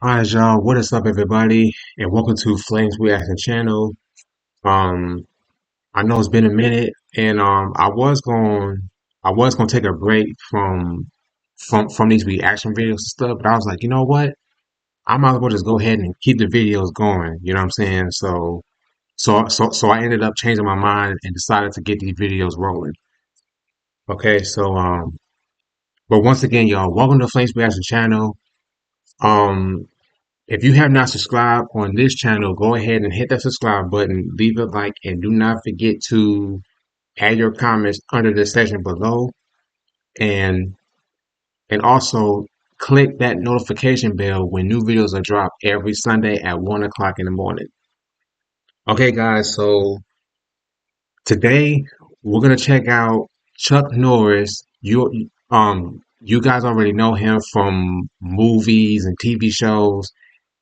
Alright, y'all. What is up, everybody? And welcome to Flames Reaction Channel. Um, I know it's been a minute, and I was gonna take a break from these reaction videos and stuff, but I was like, you know what? I might as well just go ahead and keep the videos going. You know what I'm saying? So I ended up changing my mind and decided to get these videos rolling. Okay, but once again, y'all, welcome to Flames Reaction Channel. Um, If you have not subscribed on this channel, go ahead and hit that subscribe button, leave a like, and do not forget to add your comments under the section below. And and also click that notification bell when new videos are dropped every Sunday at 1 o'clock in the morning. Okay, guys, so today we're gonna check out Chuck Norris. You guys already know him from movies and TV shows,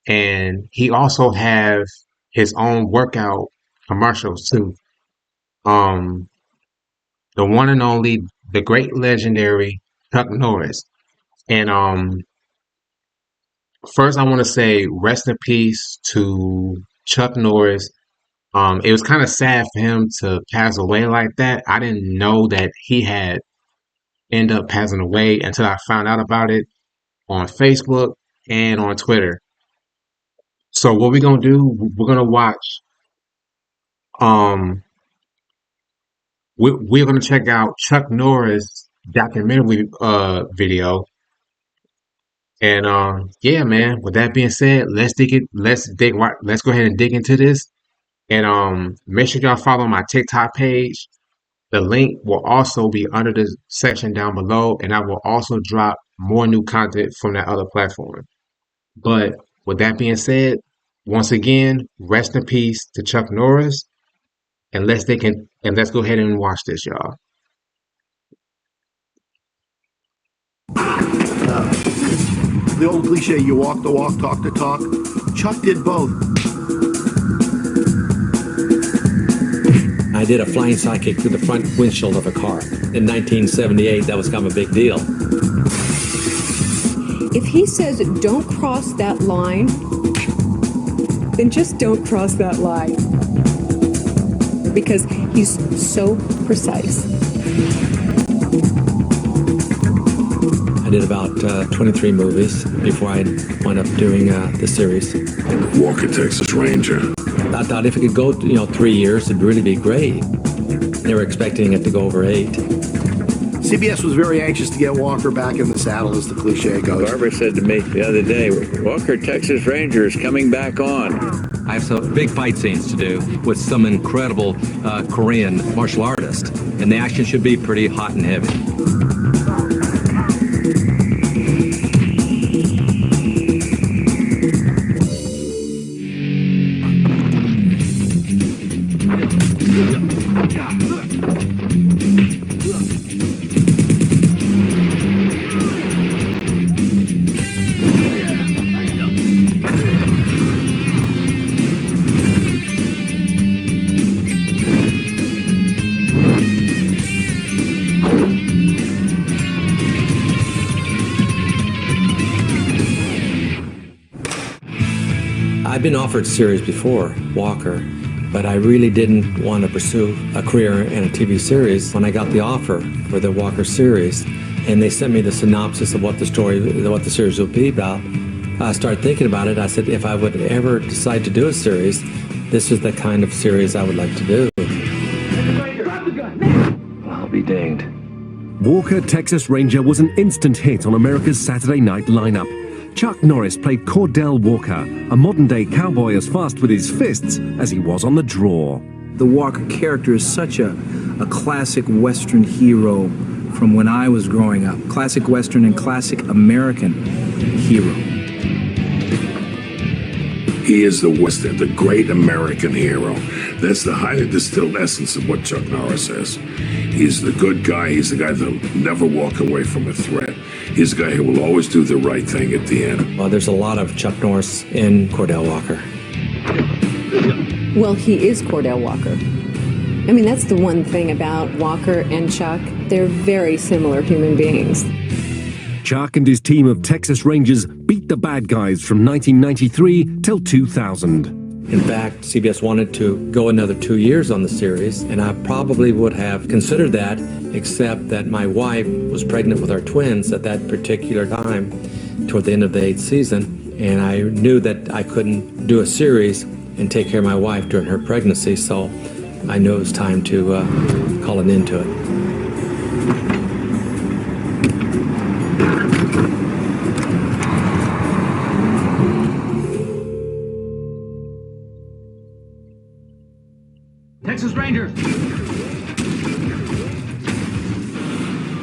and he also have his own workout commercials too. Um, the one and only, the great legendary Chuck Norris. And first I want to say rest in peace to Chuck Norris. It was kind of sad for him to pass away like that. I didn't know that he had ended up passing away until I found out about it on Facebook and on Twitter. So what we're gonna do, we're gonna watch um we're going to check out Chuck Norris documentary video. And yeah, man, with that being said, let's go ahead and dig into this. And make sure y'all follow my TikTok page. The link will also be under the section down below, and I will also drop more new content from that other platform. But with that being said, once again, rest in peace to Chuck Norris, and let's go ahead and watch this, y'all. The old cliche, you walk the walk, talk the talk. Chuck did both. I did a flying sidekick through the front windshield of a car. In 1978, that was kind of a big deal. If he says don't cross that line, then just don't cross that line. Because he's so precise. I did about 23 movies before I wound up doing the series. Walker, Texas Ranger. I thought if it could go, 3 years, it'd really be great. They were expecting it to go over 8. CBS was very anxious to get Walker back in the saddle, as the cliche goes. Barbara said to me the other day, Walker, Texas Ranger is coming back on. I have some big fight scenes to do with some incredible Korean martial artists, and the action should be pretty hot and heavy. I've been offered series before, Walker, but I really didn't want to pursue a career in a TV series. When I got the offer for the Walker series, and they sent me the synopsis of what the series would be about, I started thinking about it. I said, if I would ever decide to do a series, this is the kind of series I would like to do. I'll be danged. Walker, Texas Ranger was an instant hit on America's Saturday night lineup. Chuck Norris played Cordell Walker, a modern-day cowboy as fast with his fists as he was on the draw. The Walker character is such a classic Western hero from when I was growing up. Classic Western and classic American hero. He is the Western, the great American hero. That's the highly distilled essence of what Chuck Norris is. He's the good guy. He's the guy that'll never walk away from a threat. He's the guy who will always do the right thing at the end. Well, there's a lot of Chuck Norris in Cordell Walker. Well, he is Cordell Walker. I mean, that's the one thing about Walker and Chuck. They're very similar human beings. Chuck and his team of Texas Rangers beat the bad guys from 1993 till 2000. In fact, CBS wanted to go another 2 years on the series, and I probably would have considered that, except that my wife was pregnant with our twins at that particular time, toward the end of the 8th season, and I knew that I couldn't do a series and take care of my wife during her pregnancy, so I knew it was time to call an end to it. Texas Rangers.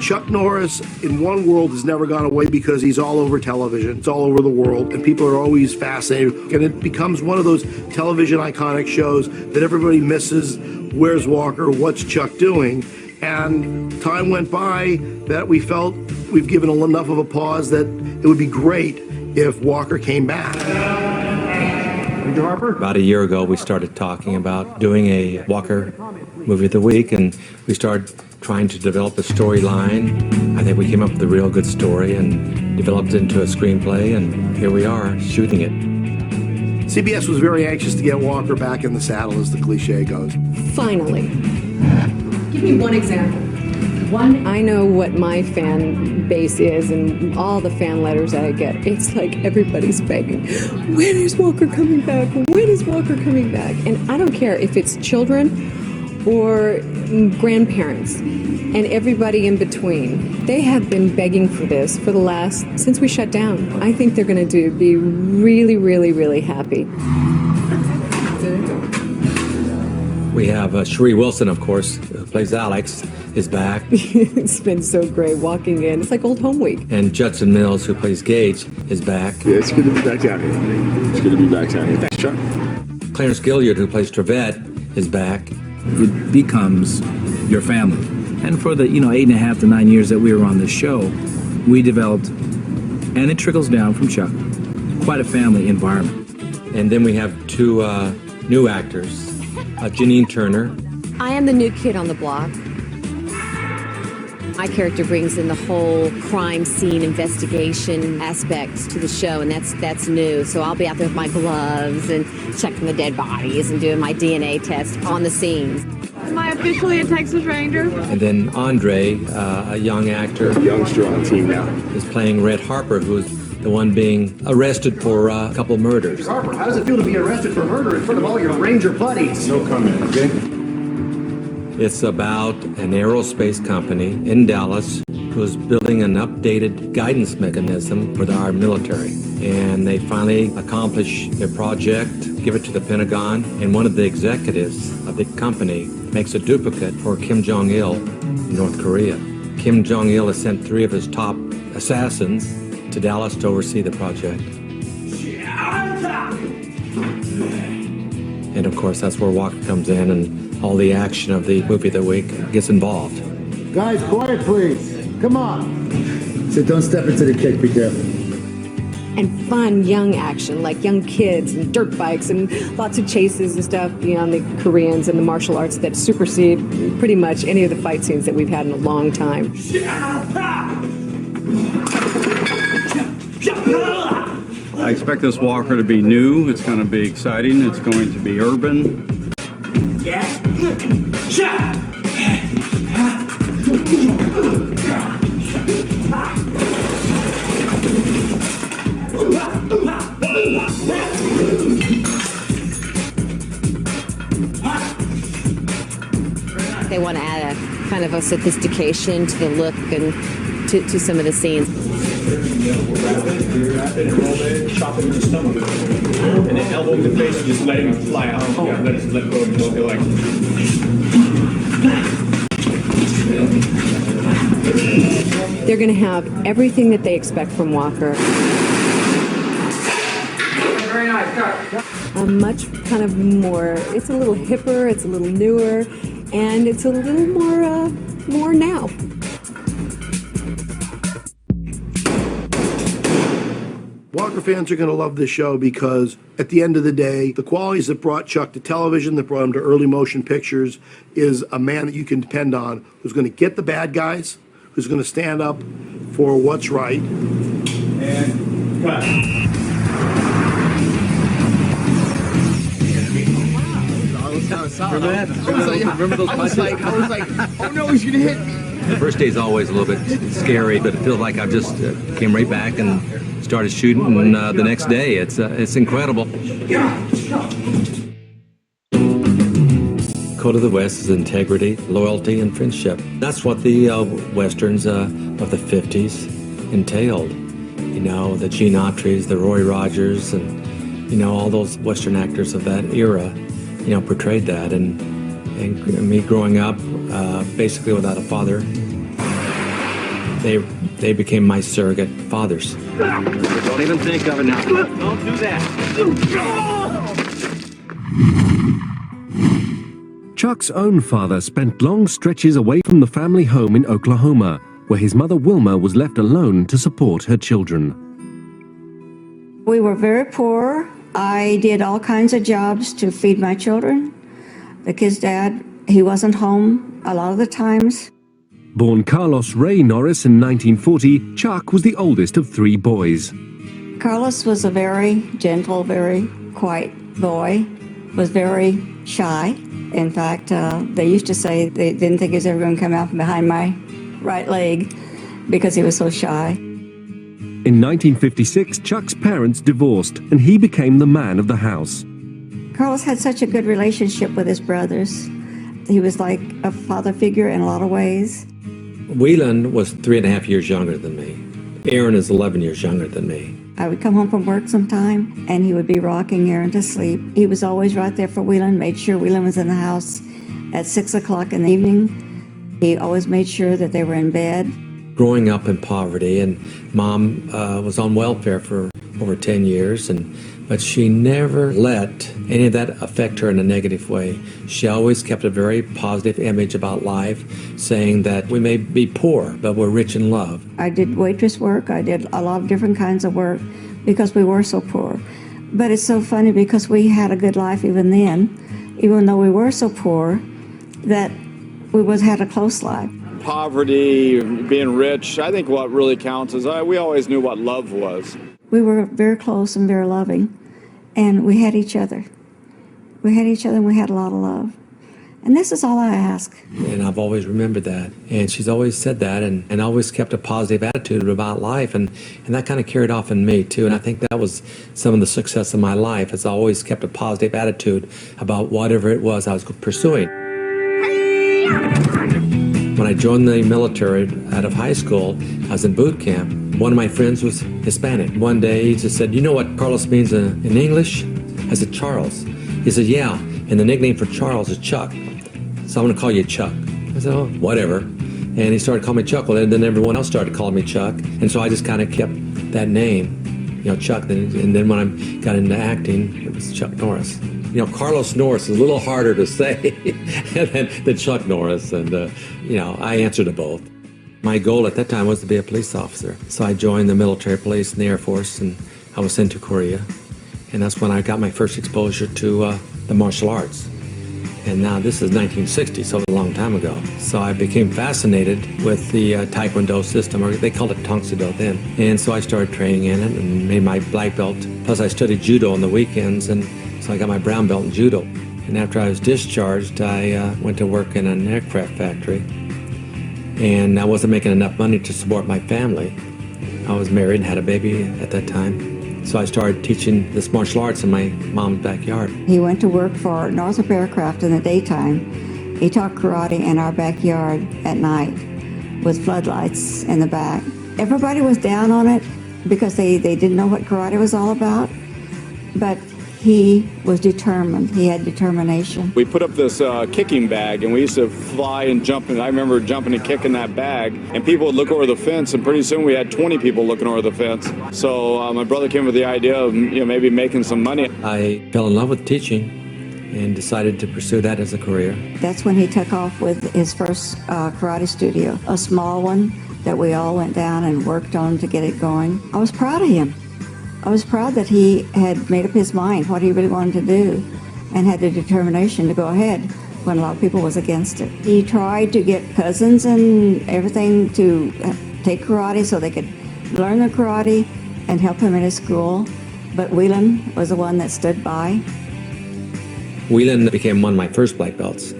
Chuck Norris, in one world, has never gone away because he's all over television. It's all over the world, and people are always fascinated. And it becomes one of those television iconic shows that everybody misses. Where's Walker? What's Chuck doing? And time went by that we felt we've given enough of a pause that it would be great if Walker came back. About a year ago, we started talking about doing a Walker movie of the week, and we started trying to develop a storyline. I think we came up with a real good story and developed it into a screenplay, and here we are shooting it. CBS was very anxious to get Walker back in the saddle, as the cliche goes. Finally. Give me one example. I know what my fan base is and all the fan letters that I get. It's like everybody's begging, when is Walker coming back? When is Walker coming back? And I don't care if it's children or grandparents and everybody in between. They have been begging for this for since we shut down. I think they're going to be really, really, really happy. We have Cherie Wilson, of course, who plays Alex, is back. It's been so great walking in. It's like old home week. And Judson Mills, who plays Gage, is back. Yeah, it's good to be back down here. It's good to be back down here. Thanks, Chuck. Clarence Gilliard, who plays Trevette, is back. It becomes your family. And for the 8.5 to 9 years that we were on this show, we developed, and it trickles down from Chuck, quite a family environment. And then we have two new actors, Janine Turner. I am the new kid on the block. My character brings in the whole crime scene investigation aspects to the show, and that's new. So I'll be out there with my gloves and checking the dead bodies and doing my DNA test on the scenes. Am I officially a Texas Ranger? And then Andre, a young actor, youngster on the team now, is playing Red Harper, who is the one being arrested for a couple murders. Harper, how does it feel to be arrested for murder in front of all your Ranger buddies? No comment, okay? It's about an aerospace company in Dallas who's building an updated guidance mechanism for our military. And they finally accomplish their project, give it to the Pentagon, and one of the executives of the company makes a duplicate for Kim Jong-il in North Korea. Kim Jong-il has sent 3 of his top assassins to Dallas to oversee the project. And of course, that's where Walker comes in, and all the action of the movie of the week gets involved. Guys, quiet, please. Come on. So don't step into the cake, be careful. And fun, young action, like young kids and dirt bikes and lots of chases and stuff beyond the Koreans and the martial arts that supersede pretty much any of the fight scenes that we've had in a long time. I expect this Walker to be new. It's going to be exciting. It's going to be urban. They want to add a kind of a sophistication to the look and to some of the scenes. Chop it in the stomach, and then elbow in the face and just let him fly out. Yeah, let go and go like. They're going to have everything that they expect from Walker. Very nice. A much kind of more, it's a little hipper, it's a little newer, and it's a little more now. Walker fans are going to love this show because at the end of the day, the qualities that brought Chuck to television, that brought him to early motion pictures, is a man that you can depend on who's going to get the bad guys, who's going to stand up for what's right. And cut. Remember that? Remember those punches? I was like, oh no, he's gonna hit me. The first day's always a little bit scary, but it feels like I just came right back and started shooting the next day. It's incredible. Code of the West is integrity, loyalty, and friendship. That's what the westerns of the 50s entailed. You know, the Gene Autry's, the Roy Rogers, and you know, all those western actors of that era, you know, portrayed that. And me growing up basically without a father, they became my surrogate fathers. Don't even think of it now. Don't do that. Chuck's own father spent long stretches away from the family home in Oklahoma, where his mother Wilma was left alone to support her children. We were very poor. I did all kinds of jobs to feed my children. The kid's dad, he wasn't home a lot of the times. Born Carlos Ray Norris in 1940, Chuck was the oldest of 3 boys. Carlos was a very gentle, very quiet boy, was very shy. In fact, they used to say they didn't think he was ever going to come out from behind my right leg because he was so shy. In 1956, Chuck's parents divorced and he became the man of the house. Carlos had such a good relationship with his brothers. He was like a father figure in a lot of ways. Whelan was 3.5 years younger than me. Aaron is 11 years younger than me. I would come home from work sometime, and he would be rocking Aaron to sleep. He was always right there for Whelan, made sure Whelan was in the house at 6 o'clock in the evening. He always made sure that they were in bed. Growing up in poverty, and Mom was on welfare for over 10 years, but she never let any of that affect her in a negative way. She always kept a very positive image about life, saying that we may be poor, but we're rich in love. I did waitress work. I did a lot of different kinds of work because we were so poor. But it's so funny because we had a good life even then, even though we were so poor, that we had a close life. Poverty, being rich, I think what really counts is we always knew what love was. We were very close and very loving, and we had each other. We had each other and we had a lot of love. And this is all I ask. And I've always remembered that. And she's always said that and always kept a positive attitude about life. And that kind of carried off in me, too. And I think that was some of the success of my life. It's always kept a positive attitude about whatever it was I was pursuing. When I joined the military out of high school, I was in boot camp. One of my friends was Hispanic. One day he just said, "You know what Carlos means in English?" I said, "Charles." He said, "Yeah, and the nickname for Charles is Chuck. So I'm going to call you Chuck." I said, "Oh, whatever." And he started calling me Chuck. Well, then everyone else started calling me Chuck. And so I just kind of kept that name, you know, Chuck. And then when I got into acting, it was Chuck Norris. You know, Carlos Norris is a little harder to say than Chuck Norris. And, you know, I answered to both. My goal at that time was to be a police officer. So I joined the military police and the Air Force, and I was sent to Korea. And that's when I got my first exposure to the martial arts. And now this is 1960, so a long time ago. So I became fascinated with the Taekwondo system, or they called it Tongsudo then. And so I started training in it and made my black belt. Plus I studied judo on the weekends, and so I got my brown belt in judo. And after I was discharged, I went to work in an aircraft factory. And I wasn't making enough money to support my family. I was married and had a baby at that time. So I started teaching this martial arts in my mom's backyard. He went to work for Northrop Aircraft in the daytime. He taught karate in our backyard at night with floodlights in the back. Everybody was down on it because they didn't know what karate was all about, but he was determined. He had determination. We put up this kicking bag, and we used to fly and jump, and I remember jumping and kicking that bag, and people would look over the fence, and pretty soon we had 20 people looking over the fence. So my brother came with the idea of maybe making some money. I fell in love with teaching and decided to pursue that as a career. That's when he took off with his first karate studio, a small one that we all went down and worked on to get it going. I was proud of him. I was proud that he had made up his mind what he really wanted to do and had the determination to go ahead. when a lot of people was against it. He tried to get cousins and everything to take karate so they could learn the karate and help him in his school. But Whelan was the one that stood by. Whelan became one of my first black belts,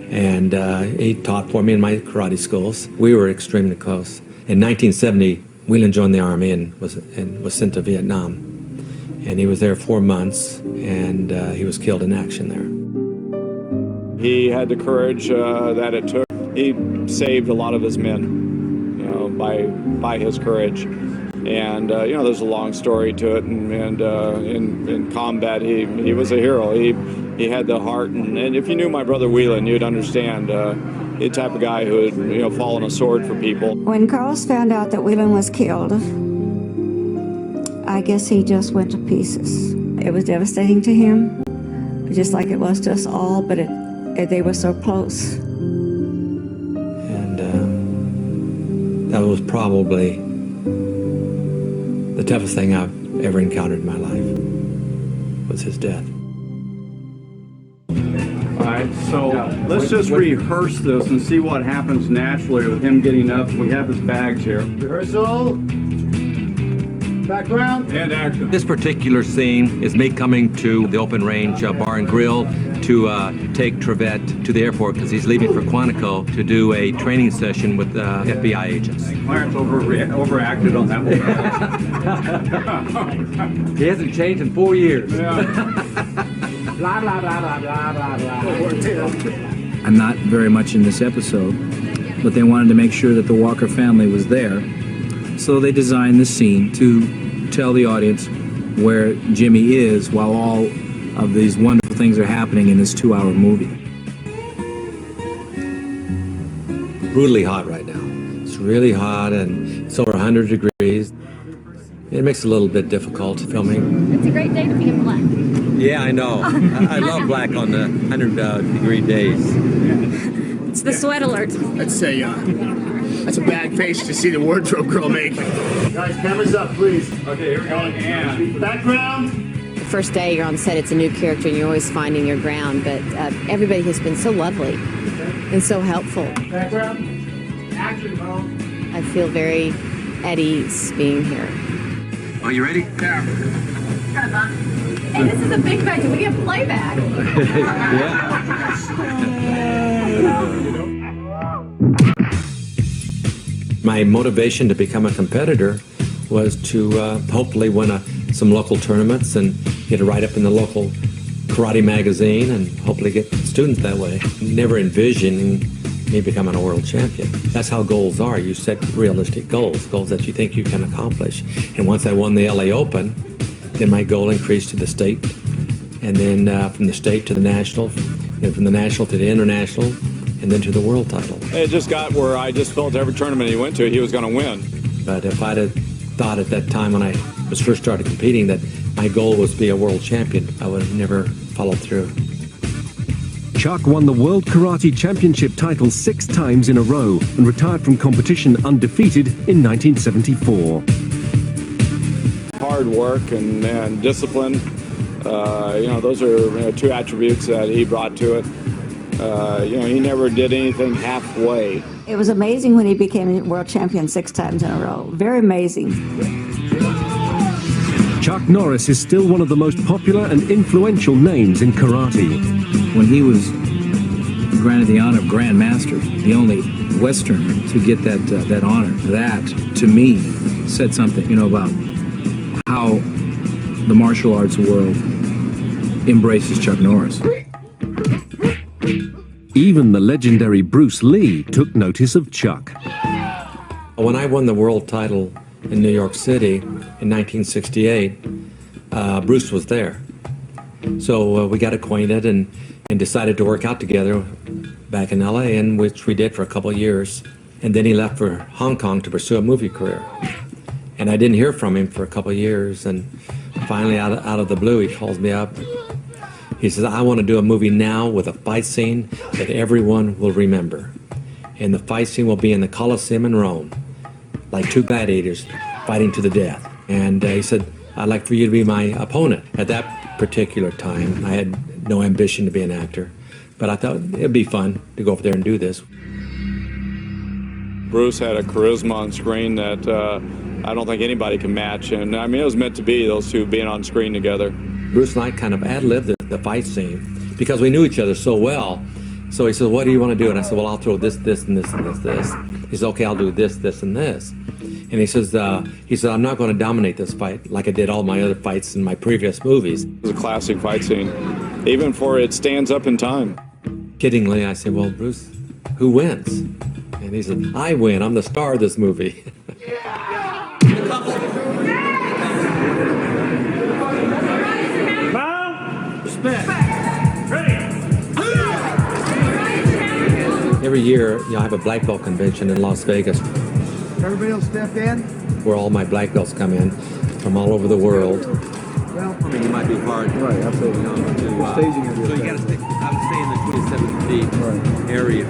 and he taught for me in my karate schools. We were extremely close. In 1970, Whelan joined the Army and was sent to Vietnam. And he was there 4 months, and he was killed in action there. He had the courage that it took. He saved a lot of his men, by his courage. And there's a long story to it. And in combat, he was a hero. He had the heart. And if you knew my brother Whelan, you'd understand the type of guy who would fall on a sword for people. When Carlos found out that Whelan was killed, I guess he just went to pieces. It was devastating to him, just like it was to us all, but they were so close. And that was probably the toughest thing I've ever encountered in my life, was his death. All right, so let's just rehearse this and see what happens naturally with him getting up. We have his bags here. Rehearsal. Background. And action. This particular scene is me coming to the open range bar and grill to take Trevette to the airport because he's leaving for Quantico to do a training session with FBI agents. Clarence overacted on that one. He hasn't changed in 4 years. Blah, blah, blah, blah, blah, blah, blah. I'm not very much in this episode, but they wanted to make sure that the Walker family was there. So they designed the scene to tell the audience where Jimmy is while all of these wonderful things are happening in this 2-hour movie. Brutally hot right now. It's really hot and it's over 100 degrees. It makes it a little bit difficult filming. It's a great day to be in black. Yeah, I know. I love black on the 100-degree days. It's the sweat alert. That's a bad face to see the wardrobe girl make. Guys, cameras up, please. Okay, here we go. And Background. The first day you're on set, it's a new character and you're always finding your ground, but everybody has been so lovely and so helpful. Background. Action, Bo. I feel very at ease being here. Are you ready? yeah. Hey, this is a big venue. We get playback. My motivation to become a competitor was to hopefully win some local tournaments and get a write-up in the local karate magazine and hopefully get students that way. Never envisioning me becoming a world champion. That's how goals are. You set realistic goals that you think you can accomplish. And once I won the LA Open, then my goal increased to the state, and then from the state to the national, and from the national to the international, and then to the world title. It just got where I just felt every tournament he went to, he was going to win. But if I'd have thought at that time when I was first started competing that my goal was to be a world champion, I would have never followed through. Chuck won the World Karate Championship title 6 times in a row and retired from competition undefeated in 1974. Hard work and discipline, those are 2 attributes that he brought to it. He never did anything halfway. It was amazing when he became world champion 6 times in a row. Very amazing. Chuck Norris is still one of the most popular and influential names in karate. When he was granted the honor of Grand Master, the only Westerner to get that honor, that, to me, said something, about how the martial arts world embraces Chuck Norris. Even the legendary Bruce Lee took notice of Chuck. When I won the world title in New York City in 1968, Bruce was there. So we got acquainted and decided to work out together back in LA, and which we did for a couple of years. And then he left for Hong Kong to pursue a movie career. And I didn't hear from him for a couple of years, and finally out of the blue he calls me up. He says, I want to do a movie now with a fight scene that everyone will remember. And the fight scene will be in the Colosseum in Rome, like 2 gladiators fighting to the death. And he said, I'd like for you to be my opponent. At that particular time, I had no ambition to be an actor, But I thought it'd be fun to go over there and do this. Bruce had a charisma on screen that I don't think anybody can match. And I mean, it was meant to be, those two being on screen together. Bruce and I kind of ad-libbed the fight scene because we knew each other so well. So he said, what do you want to do? And I said, well, I'll throw this, this, and this, and this, this. He said, okay, I'll do this, this, and this. And he said, I'm not going to dominate this fight like I did all my other fights in my previous movies. It was a classic fight scene, even for it stands up in time. Kiddingly, I said, well, Bruce, who wins? And he said, I win. I'm the star of this movie. Every year, I have a black belt convention in Las Vegas. Everybody will step in. Where all my black belts come in from all over the world. Well, I mean, it might be hard. Right, absolutely. Staging it. So you got to stay. I would stay in the 27 feet area.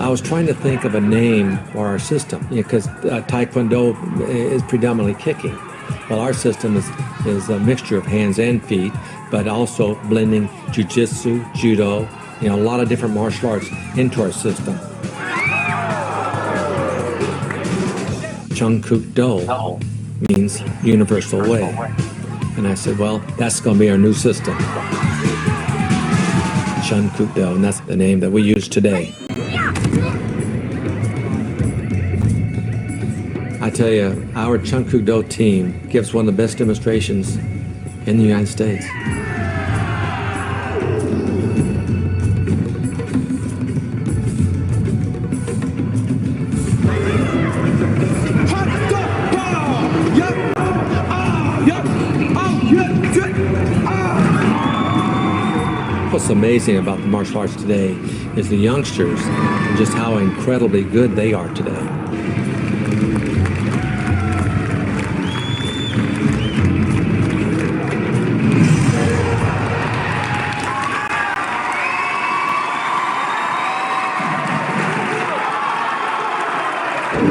I was trying to think of a name for our system because Taekwondo is predominantly kicking. Well, our system is a mixture of hands and feet, but also blending jiu-jitsu, judo, a lot of different martial arts into our system. Chung Kuk Do means universal way. And I said, well, that's going to be our new system. Chung Kuk Do, and that's the name that we use today. I tell you, our Chung Kuk Do team gives one of the best demonstrations in the United States. What's amazing about the martial arts today is the youngsters and just how incredibly good they are today.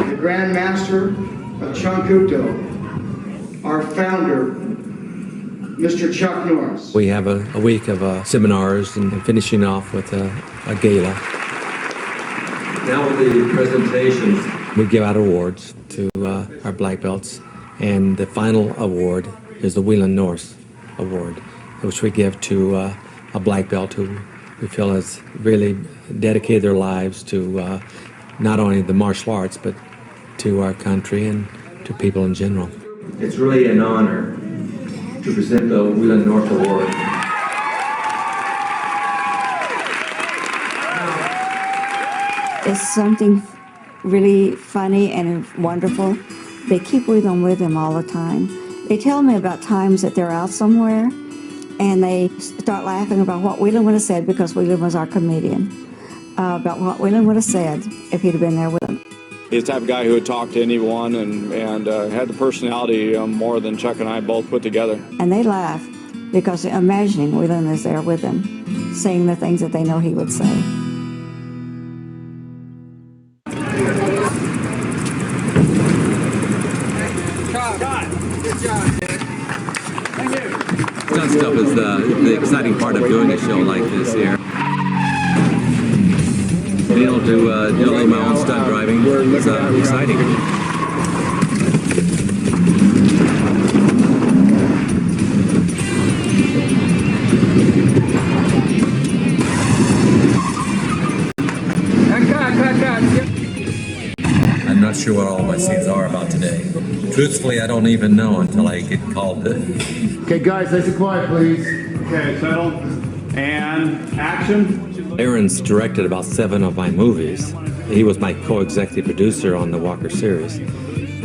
The Grand Master of Chung Kuk Do, our founder, Mr. Chuck Norris. We have a week of seminars and finishing off with a gala. Now with the presentations. We give out awards to our black belts, and the final award is the Norris Award, which we give to a black belt who we feel has really dedicated their lives to not only the martial arts, but to our country and to people in general. It's really an honor to present the Norris Award. It's something really funny and wonderful. They keep Whelan with them all the time. They tell me about times that they're out somewhere and they start laughing about what Whelan would have said because Whelan was our comedian, about what Whelan would have said if he'd have been there with them. He's the type of guy who would talk to anyone and had the personality more than Chuck and I both put together. And they laugh because they're imagining Whelan is there with them, saying the things that they know he would say. Stunt stuff is the exciting part of doing a show like this here. Being able to do my own stunt driving is exciting. I'm not sure what all my scenes are about today. Truthfully, I don't even know until I get called to. Okay, guys, nice and quiet, please. Okay, settle. And action. Aaron's directed about 7 of my movies. He was my co-executive producer on the Walker series.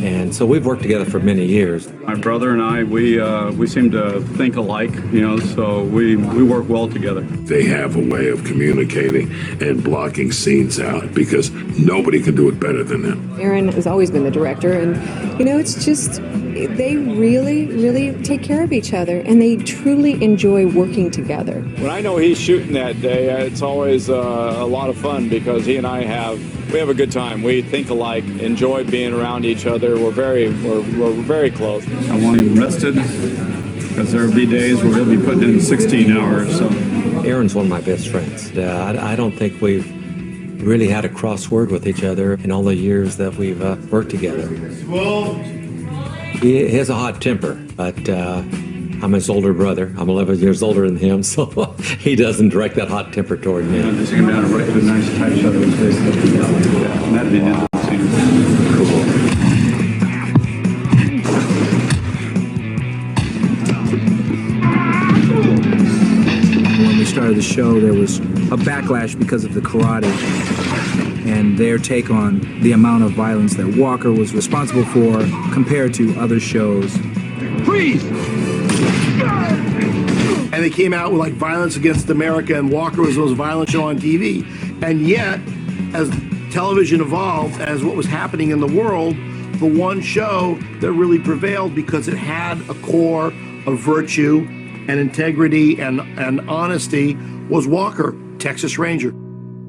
And so we've worked together for many years. My brother and I, we seem to think alike, so we work well together. They have a way of communicating and blocking scenes out because nobody can do it better than them. Aaron has always been the director, and it's just they really take care of each other, and they truly enjoy working together. When I know he's shooting that day, it's always a lot of fun because he and I have a good time. We think alike, enjoy being around each other. We're very close. I want him rested because there'll be days where he'll be putting in 16 hours. So Aaron's one of my best friends. I don't think we've really had a crossword with each other in all the years that we've worked together. He has a hot temper, but I'm his older brother. I'm 11 years older than him, so he doesn't direct that hot temper toward me. just come down and write a nice tight shot of his face. And that'd be the end of the scene. Cool. When we started the show, there was a backlash because of the karate and their take on the amount of violence that Walker was responsible for compared to other shows. Freeze! And they came out with like Violence Against America, and Walker was the most violent show on TV. And yet, as television evolved, as what was happening in the world, the one show that really prevailed because it had a core of virtue and integrity and honesty was Walker, Texas Ranger.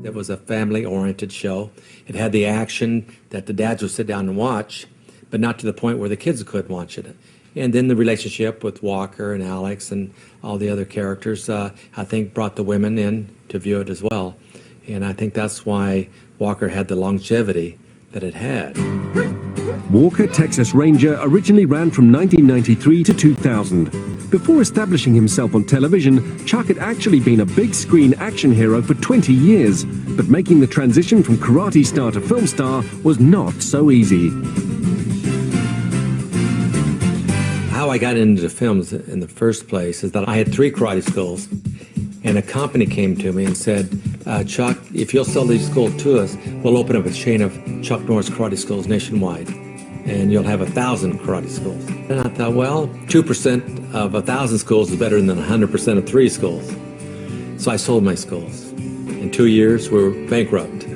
It was a family-oriented show. It had the action that the dads would sit down and watch, but not to the point where the kids couldn't watch it. And then the relationship with Walker and Alex and all the other characters, I think, brought the women in to view it as well. And I think that's why Walker had the longevity that it had. Walker, Texas Ranger originally ran from 1993 to 2000. Before establishing himself on television, Chuck had actually been a big-screen action hero for 20 years, but making the transition from karate star to film star was not so easy. How I got into films in the first place is that I had 3 karate schools, and a company came to me and said, Chuck, if you'll sell these schools to us, we'll open up a chain of Chuck Norris karate schools nationwide, and you'll have 1,000 karate schools. And I thought, well, 2% of 1,000 schools is better than 100% of 3 schools. So I sold my schools. In 2 years, we were bankrupt.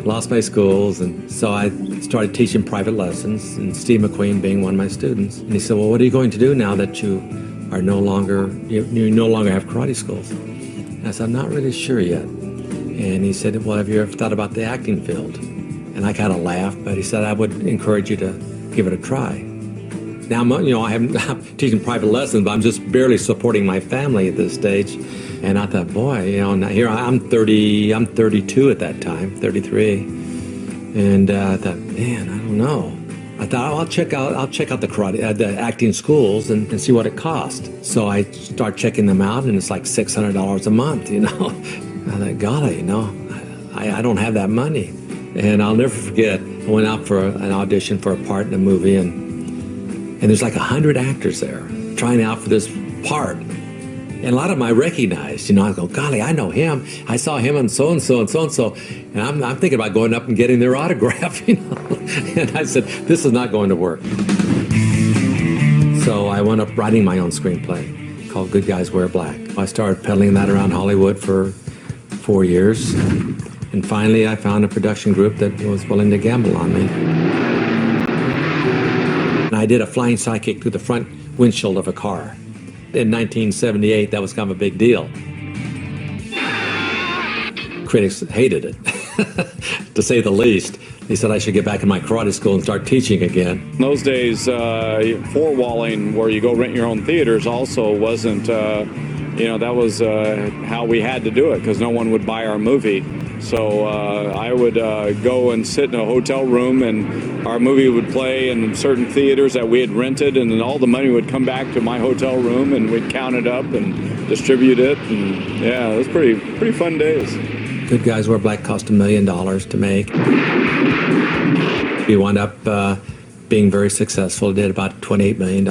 Lost my schools, and so I started teaching private lessons, and Steve McQueen being one of my students. And he said, well, what are you going to do now that you no longer have karate schools? And I said, I'm not really sure yet. And he said, well, have you ever thought about the acting field? And I kind of laughed, but he said, I would encourage you to give it a try. Now, I'm teaching private lessons, but I'm just barely supporting my family at this stage. And I thought, boy, now here I'm 32 at that time, 33. And I thought, man, I don't know. I thought, I'll check out the karate, the acting schools and see what it costs. So I start checking them out, and it's like $600 a month, I thought, golly, I don't have that money. And I'll never forget, I went out for an audition for a part in a movie, and there's like 100 actors there trying out for this part. And a lot of them I recognized, I go, golly, I know him. I saw him and so-and-so and so-and-so. And I'm thinking about going up and getting their autograph, And I said, this is not going to work. So I wound up writing my own screenplay called Good Guys Wear Black. I started peddling that around Hollywood for 4 years. And finally, I found a production group that was willing to gamble on me. And I did a flying sidekick through the front windshield of a car. In 1978, that was kind of a big deal. Critics hated it, to say the least. They said I should get back in my karate school and start teaching again. In those days, four-walling, where you go rent your own theaters, also wasn't, that was how we had to do it, because no one would buy our movie. So I would go and sit in a hotel room, and our movie would play in certain theaters that we had rented, and then all the money would come back to my hotel room, and we'd count it up and distribute it. And yeah, it was pretty fun days. Good Guys Wear Black cost $1 million to make. We wound up being very successful. It did about $28 million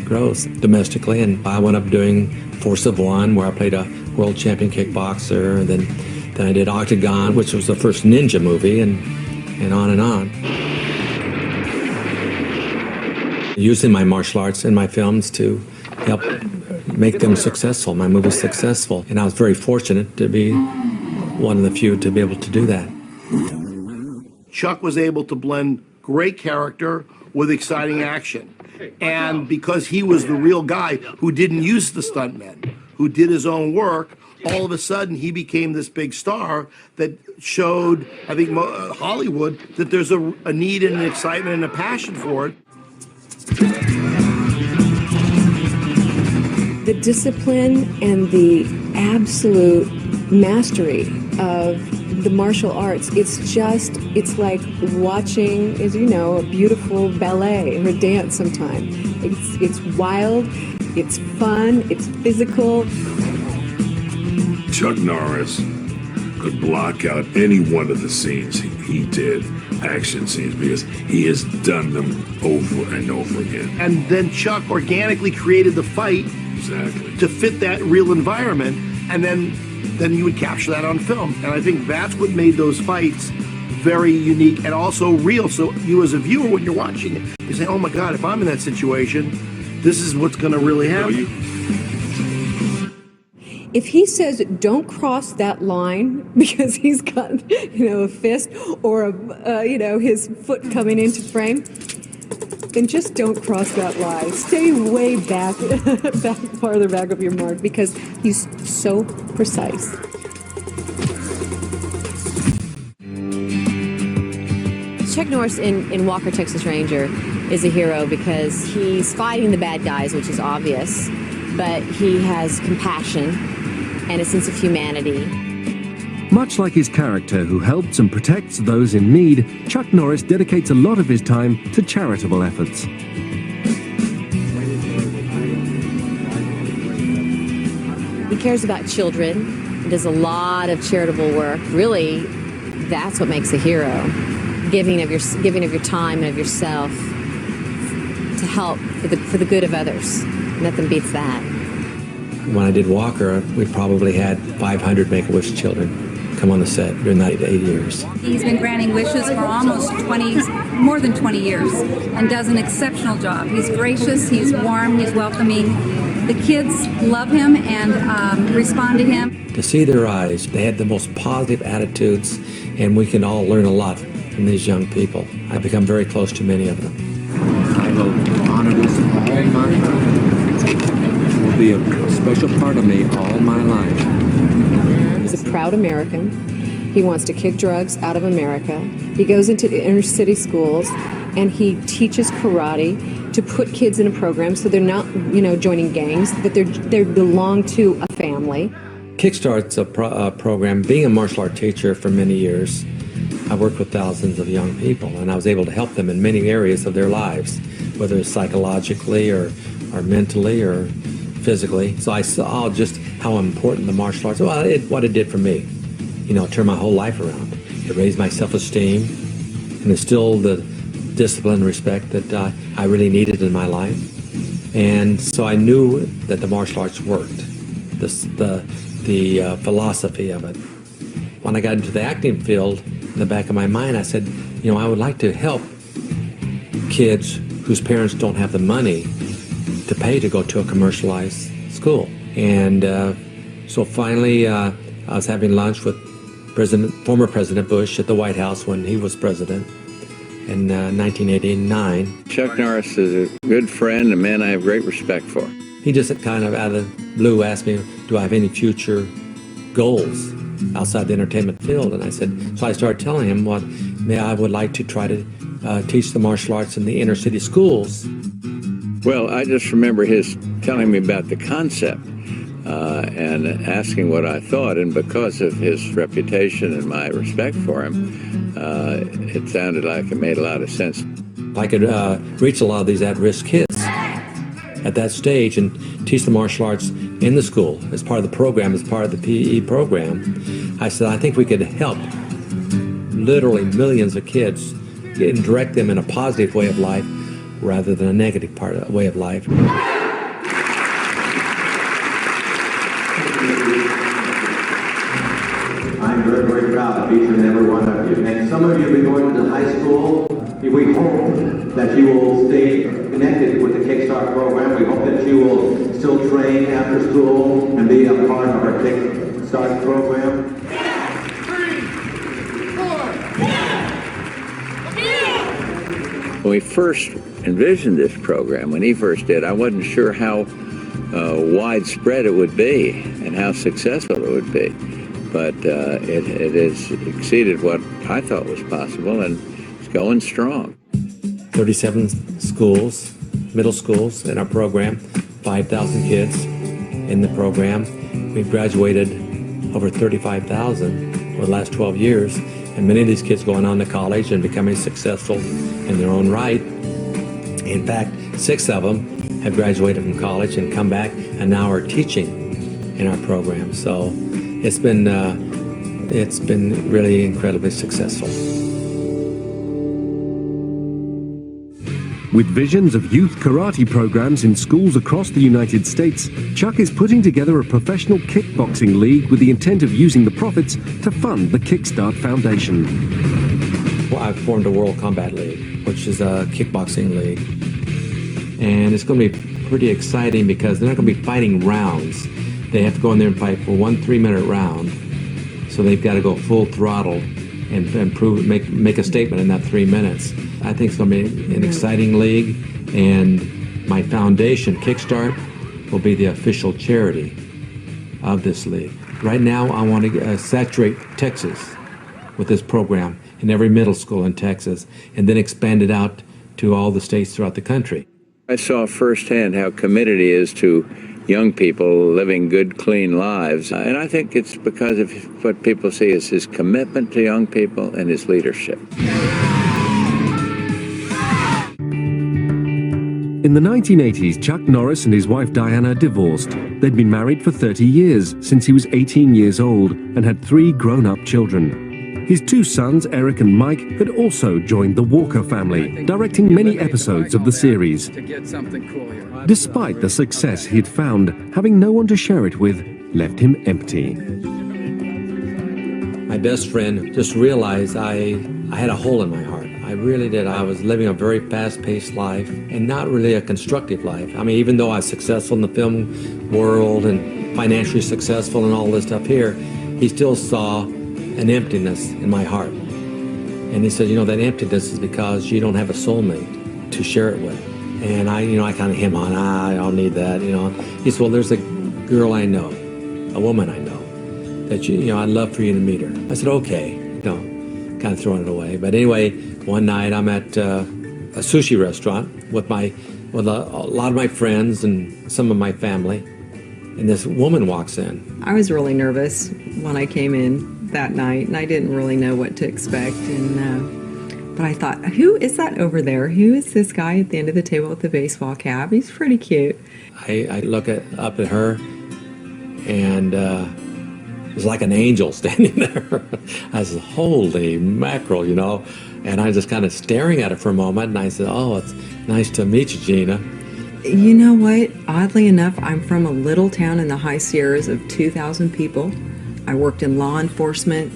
gross domestically, and I wound up doing Force of One, where I played a world champion kickboxer, and then I did Octagon, which was the first ninja movie, and on and on. Using my martial arts in my films to help make them successful, my movies successful. And I was very fortunate to be one of the few to be able to do that. Chuck was able to blend great character with exciting action. And because he was the real guy who didn't use the stuntmen, who did his own work, all of a sudden he became this big star that showed, I think, Hollywood that there's a need and an excitement and a passion for it. The discipline and the absolute mastery of the martial arts, it's like watching, as you know, a beautiful ballet or a dance sometimes. It's wild, it's fun, it's physical. Chuck Norris could block out any one of the scenes he did, action scenes, because he has done them over and over again. And then Chuck organically created the fight to fit that real environment, and then you would capture that on film. And I think that's what made those fights very unique and also real. So you as a viewer, when you're watching it, you say, oh my God, if I'm in that situation, this is what's going to really happen. If he says don't cross that line because he's got, a fist or his foot coming into frame, then just don't cross that line. Stay way back, farther back of your mark, because he's so precise. Chuck Norris in Walker, Texas Ranger is a hero because he's fighting the bad guys, which is obvious, but he has compassion and a sense of humanity. Much like his character who helps and protects those in need, Chuck Norris dedicates a lot of his time to charitable efforts. He cares about children, does a lot of charitable work. Really, that's what makes a hero. Giving of your time and of yourself to help for the good of others. Nothing beats that. When I did Walker, we probably had 500 Make-A-Wish children come on the set during that 8 years. He's been granting wishes for almost more than 20 years, and does an exceptional job. He's gracious, he's warm, he's welcoming. The kids love him and respond to him. To see their eyes, they had the most positive attitudes, and we can all learn a lot from these young people. I've become very close to many of them. I will honor this all my life. It will be a special part of me all my life. He's a proud American. He wants to kick drugs out of America. He goes into the inner city schools and he teaches karate to put kids in a program so they're not, joining gangs, that they belong to a family. Kickstart's a program. Being a martial art teacher for many years, I worked with thousands of young people, and I was able to help them in many areas of their lives, whether it's psychologically or mentally or physically. So I saw just how important the martial arts, what it did for me. It turned my whole life around. It raised my self-esteem and instilled the discipline and respect that I really needed in my life. And so I knew that the martial arts worked, the philosophy of it. When I got into the acting field, in the back of my mind, I said, I would like to help kids whose parents don't have the money to pay to go to a commercialized school. And so finally, I was having lunch with former President Bush at the White House when he was president in 1989. Chuck Norris is a good friend, a man I have great respect for. He just kind of out of the blue asked me, do I have any future goals outside the entertainment field? And I said, so I started telling him what I would like to try to teach the martial arts in the inner city schools. Well, I just remember his telling me about the concept and asking what I thought, and because of his reputation and my respect for him, it sounded like it made a lot of sense. I could reach a lot of these at-risk kids at that stage and teach the martial arts in the school as part of the program, as part of the PE program. I said, I think we could help literally millions of kids and direct them in a positive way of life rather than a negative way of life. I'm very, very proud of each and every one of you. And some of you have been going to high school. We hope that you will stay connected with the Kickstart program. We hope that you will still train after school and be a part of our Kickstart program. When we first envisioned this program, when he first did, I wasn't sure how widespread it would be and how successful it would be. But it has exceeded what I thought was possible, and it's going strong. 37 schools, middle schools in our program, 5,000 kids in the program. We've graduated over 35,000 over the last 12 years, and many of these kids going on to college and becoming successful in their own right. In fact, 6 of them have graduated from college and come back and now are teaching in our program. So it's been really incredibly successful. With visions of youth karate programs in schools across the United States, Chuck is putting together a professional kickboxing league with the intent of using the profits to fund the Kickstart Foundation. Well, I've formed a World Combat League, which is a kickboxing league. And it's going to be pretty exciting because they're not going to be fighting rounds. They have to go in there and fight for 1 3-minute round. So they've got to go full throttle and prove, make a statement in that 3 minutes. I think it's going to be an exciting league, and my foundation, Kickstart, will be the official charity of this league. Right now, I want to saturate Texas with this program in every middle school in Texas, and then expand it out to all the states throughout the country. I saw firsthand how committed he is to young people living good, clean lives. And I think it's because of what people see as his commitment to young people and his leadership. In the 1980s, Chuck Norris and his wife Diana divorced. They'd been married for 30 years, since he was 18 years old, and had 3 grown-up children. His 2 sons, Eric and Mike, had also joined the Walker family, directing many episodes of the series. Despite the success he'd found, having no one to share it with left him empty. My best friend just realized I had a hole in my heart. I really did. I was living a very fast-paced life and not really a constructive life. I mean, even though I was successful in the film world and financially successful and all this stuff here, he still saw an emptiness in my heart. And he said, you know, that emptiness is because you don't have a soulmate to share it with. And I kind of hem on, I don't need that, He said, well, there's a girl I know, a woman I know, that I'd love for you to meet her. I said, okay, kind of throwing it away. But anyway, one night I'm at a sushi restaurant with a lot of my friends and some of my family, and this woman walks in. I was really nervous when I came in that night, and I didn't really know what to expect. But I thought, who is that over there? Who is this guy at the end of the table with the baseball cap? He's pretty cute. I look up at her, and it's like an angel standing there. I said, holy mackerel, And I was just kind of staring at her for a moment, and I said, oh, it's nice to meet you, Gina. You know what? Oddly enough, I'm from a little town in the high Sierras of 2,000 people. I worked in law enforcement,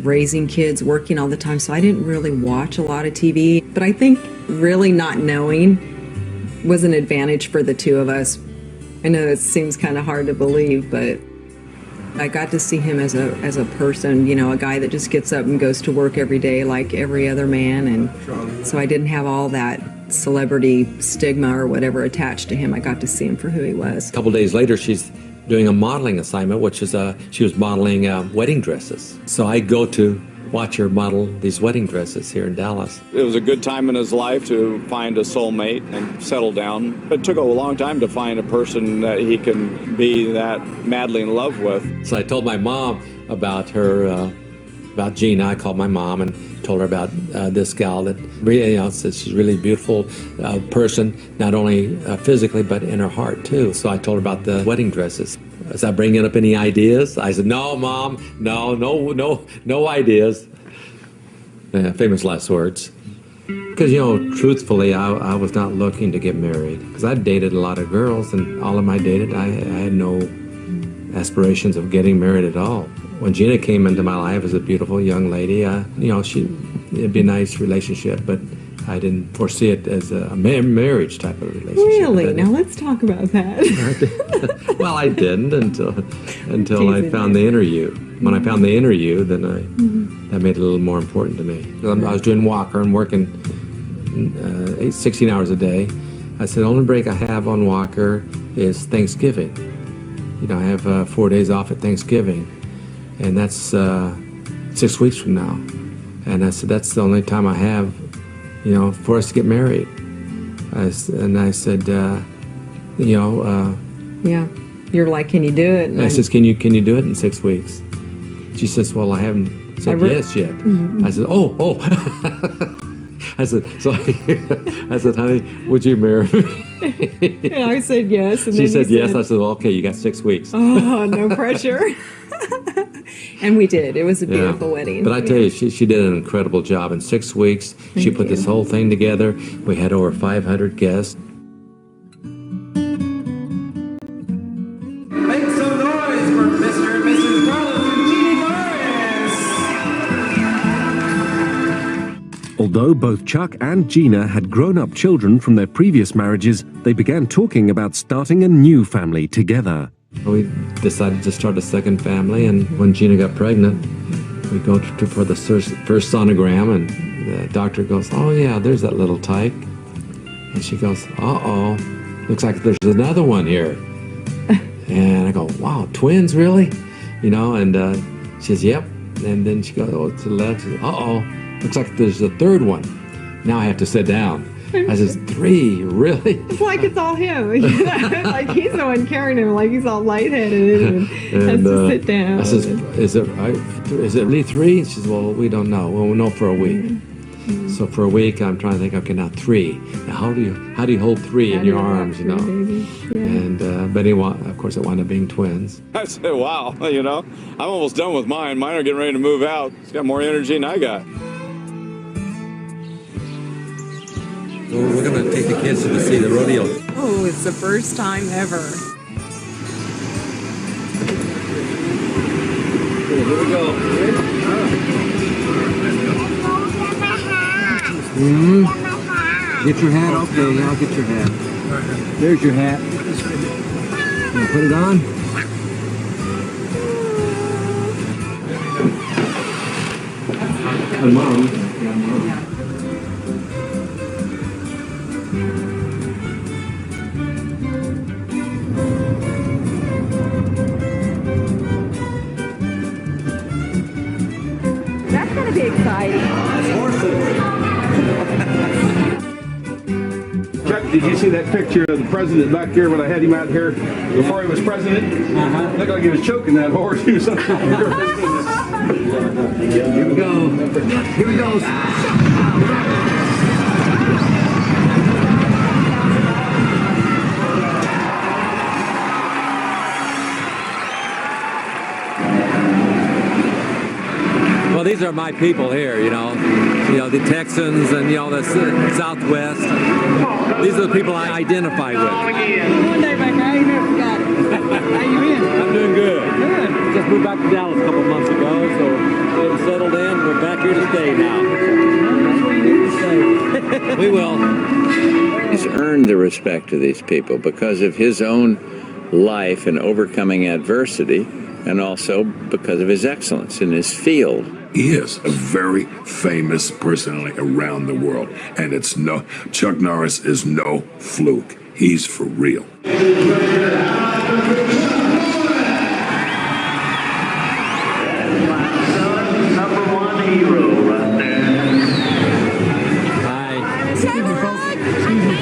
raising kids, working all the time, so I didn't really watch a lot of TV. But I think really not knowing was an advantage for the two of us. I know it seems kind of hard to believe, but I got to see him as a person, a guy that just gets up and goes to work every day like every other man. And so I didn't have all that celebrity stigma or whatever attached to him. I got to see him for who he was. A couple days later, she's doing a modeling assignment, which is she was modeling wedding dresses. So I go to watch her model these wedding dresses here in Dallas. It was a good time in his life to find a soulmate and settle down. It took a long time to find a person that he can be that madly in love with. So I told my mom about her, about Gina. I called my mom and told her about this gal that really, says she's a really beautiful person, not only physically, but in her heart too. So I told her about the wedding dresses. Was I bringing up any ideas? I said, no, Mom, no ideas. Famous last words. Because, truthfully, I was not looking to get married. Because I'd dated a lot of girls, and all of them I dated, I had no aspirations of getting married at all. When Gina came into my life as a beautiful young lady, it'd be a nice relationship, but I didn't foresee it as a marriage type of relationship. Really? Now let's talk about that. Well, I didn't until I found the interview. When I found the interview, then that made it a little more important to me. I was doing Walker and working 16 hours a day. I said, the only break I have on Walker is Thanksgiving. You know, I have 4 days off at Thanksgiving, and that's 6 weeks from now. And I said, that's the only time I have, you know, for us to get married. And I said, you know. Yeah. You're like, can you do it? And I says, can you do it in 6 weeks? She says, well, I haven't said yes yet. I said, oh. I said, so I said, honey, would you marry me? Yeah, I said yes. And She then said you yes. I said, well, okay, you got 6 weeks. Oh, no pressure. And we did. It was a beautiful wedding. But I tell you, she did an incredible job. In 6 weeks, she put this whole thing together. We had over 500 guests. Make some noise for Mr. and Mrs. Carlos and Jeannie Norris. Although both Chuck and Gina had grown-up children from their previous marriages, they began talking about starting a new family together. We decided to start a second family, and when Gina got pregnant, we go for the first sonogram, and the doctor goes, oh yeah, there's that little tyke. And she goes, uh-oh, looks like there's another one here. And I go, wow, twins, really? You know, and she says, yep. And then she goes, oh, to the left, she says, uh-oh, looks like there's a third one. Now I have to sit down. I says, 3, really? It's like it's all him. You know? Like he's the one carrying him, like he's all lightheaded and has to sit down. I says, is it really 3? She says, well, we don't know. Well, we'll know for a week. So for a week, I'm trying to think, okay, now 3. Now how do you hold 3 in your arms, you know? And but anyway, of course, it wound up being twins. I said, wow, you know, I'm almost done with mine. Mine are getting ready to move out. It's got more energy than I got. So we're going to take the kids to see the rodeo. Oh, it's the first time ever. Here we go. Get your hat. Okay, I'll get your hat. There's your hat. You put it on. And Mom. That's going to be exciting. Chuck, did you see that picture of the president back here when I had him out here before he was president? Looked like he was choking that horse. He was Here we go. Here we go. Well, these are my people here, you know, the Texans and, you know, the Southwest. These are the people I identify with. One day back, I ain't never forgot it. How you been? I'm doing good. Good. Just moved back to Dallas a couple months ago, so we've settled in. We're back here to stay now. We will. He's earned the respect of these people because of his own life and overcoming adversity, and also because of his excellence in his field. He is a very famous personality around the world, and Chuck Norris is no fluke. He's for real.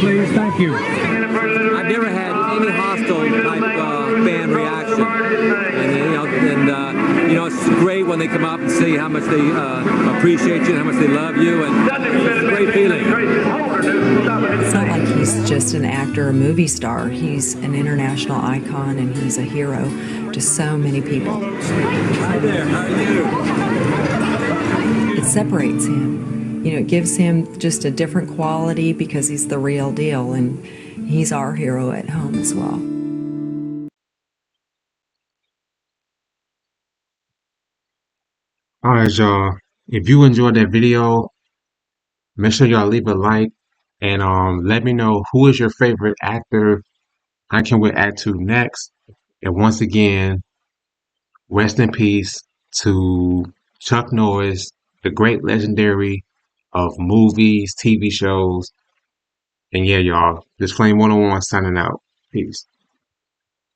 Please, thank you. I've never had any hostile type fan reaction, and you know, it's great when they come up and see how much they appreciate you, how much they love you, and it's a great feeling. It's not like he's just an actor or movie star. He's an international icon, and he's a hero to so many people. Hi there, how are you? It separates him. You know, it gives him just a different quality because he's the real deal, and he's our hero at home as well. All right, y'all. If you enjoyed that video, make sure y'all leave a like and let me know who is your favorite actor I can react to next. And once again, rest in peace to Chuck Norris, the great legendary of movies, TV shows. And yeah, y'all, this Flame 101 signing out. Peace.